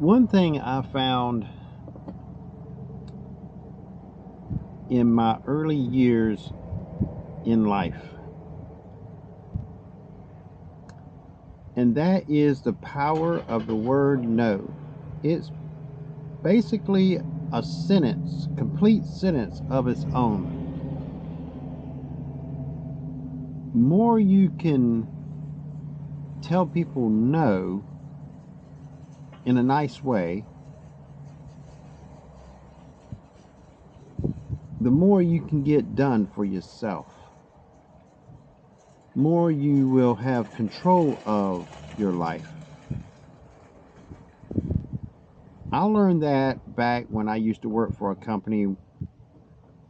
One thing I found in my early years in life, and that is the power of the word no. It's basically a sentence, complete sentence of its own. More you can tell people no in a nice way, the more you can get done for yourself. More you will have control of your life. I learned that back when I used to work for a company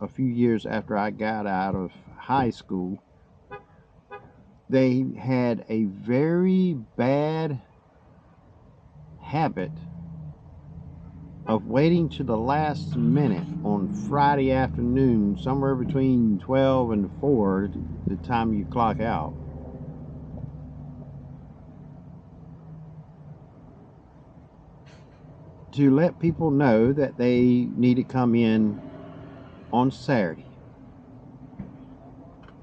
a few years after I got out of high school. They had a very bad habit of waiting to the last minute on Friday afternoon, somewhere between 12 and 4, the time you clock out, to let people know that they need to come in on Saturday.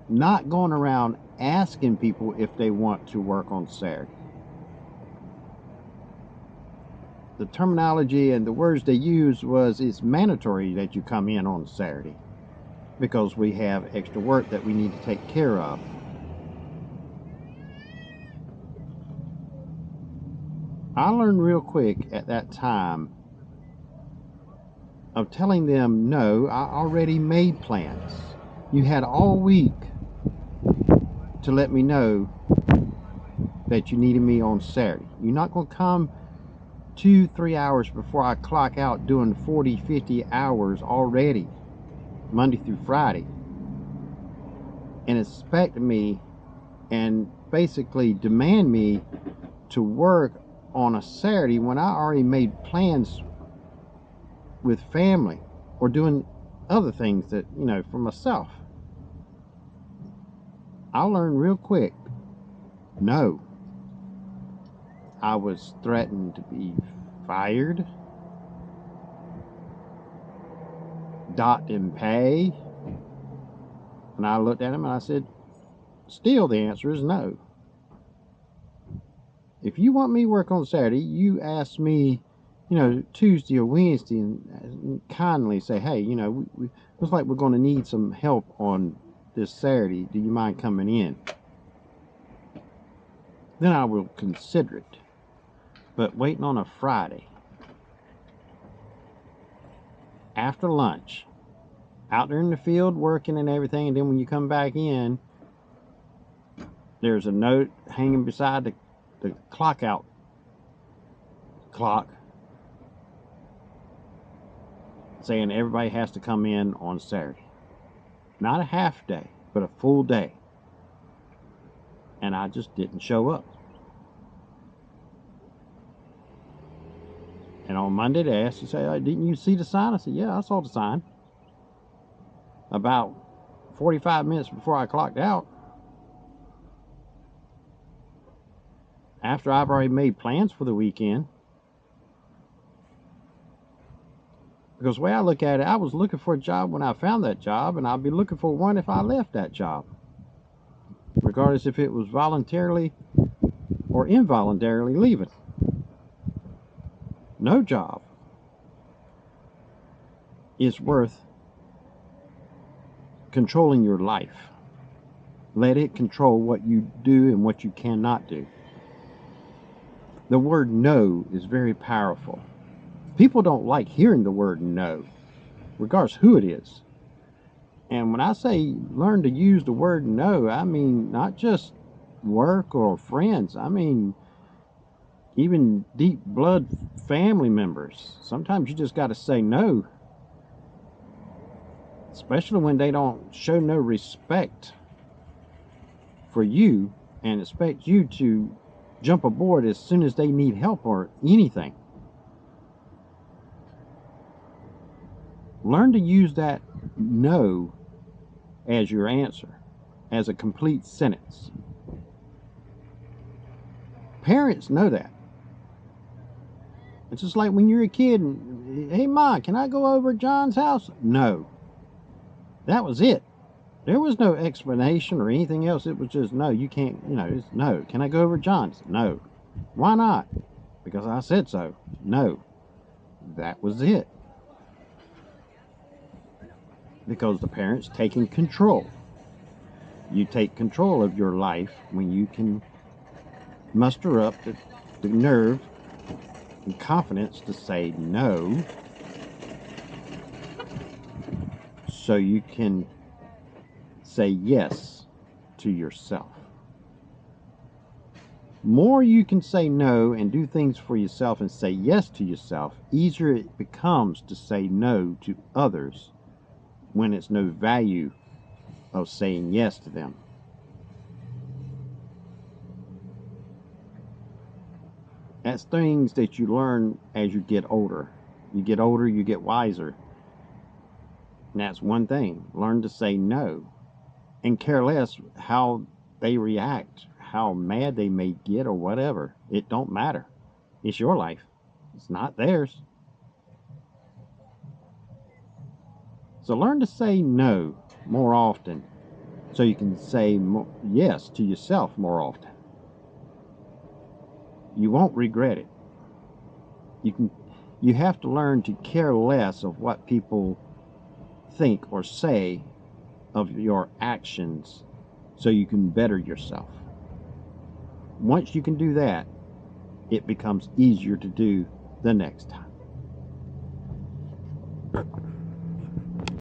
Not going around asking people if they want to work on Saturday. The terminology and the words they used was, it's mandatory that you come in on Saturday because we have extra work that we need to take care of. I learned real quick at that time of telling them no. I already made plans. You had all week to let me know that you needed me on Saturday. You're not going to come 2-3 hours before I clock out doing 40-50 hours already, Monday through Friday, and expect me and basically demand me to work on a Saturday when I already made plans with family or doing other things that, for myself. I learned real quick, no. I was threatened to be fired, docked in pay, and I looked at him and I said, still the answer is no. If you want me to work on Saturday, you ask me, Tuesday or Wednesday, and kindly say, hey, we looks like we're going to need some help on this Saturday. Do you mind coming in? Then I will consider it. But waiting on a Friday after lunch, out there in the field working and everything, and then when you come back in, there's a note hanging beside the clock out clock saying everybody has to come in on Saturday. Not a half day, but a full day. And I just didn't show up. And on Monday they asked to say, didn't you see the sign? I said, yeah, I saw the sign. About 45 minutes before I clocked out. After I've already made plans for the weekend. Because the way I look at it, I was looking for a job when I found that job, and I'll be looking for one if I left that job. Regardless if it was voluntarily or involuntarily leaving. No job is worth controlling your life. Let it control what you do and what you cannot do. The word no is very powerful. People don't like hearing the word no, regardless who it is. And when I say learn to use the word no, I mean not just work or friends. I mean even deep blood family members. Sometimes you just got to say no. Especially when they don't show no respect for you and expect you to jump aboard as soon as they need help or anything. Learn to use that no as your answer, as a complete sentence. Parents know that. It's just like when you're a kid and, hey, Ma, can I go over to John's house? No. That was it. There was no explanation or anything else. It was just, no, you can't, it's no. Can I go over to John's? No. Why not? Because I said so. No. That was it. Because the parents taking control. You take control of your life when you can muster up the nerve and confidence to say no, so you can say yes to yourself. More you can say no and do things for yourself and say yes to yourself, easier it becomes to say no to others when it's no value of saying yes to them. That's things that you learn as you get older. You get older, you get wiser. And that's one thing. Learn to say no and care less how they react, how mad they may get or whatever. It don't matter. It's your life. It's not theirs. So learn to say no more often so you can say yes to yourself more often. You won't regret it. You have to learn to care less of what people think or say of your actions so you can better yourself. Once you can do that, it becomes easier to do the next time.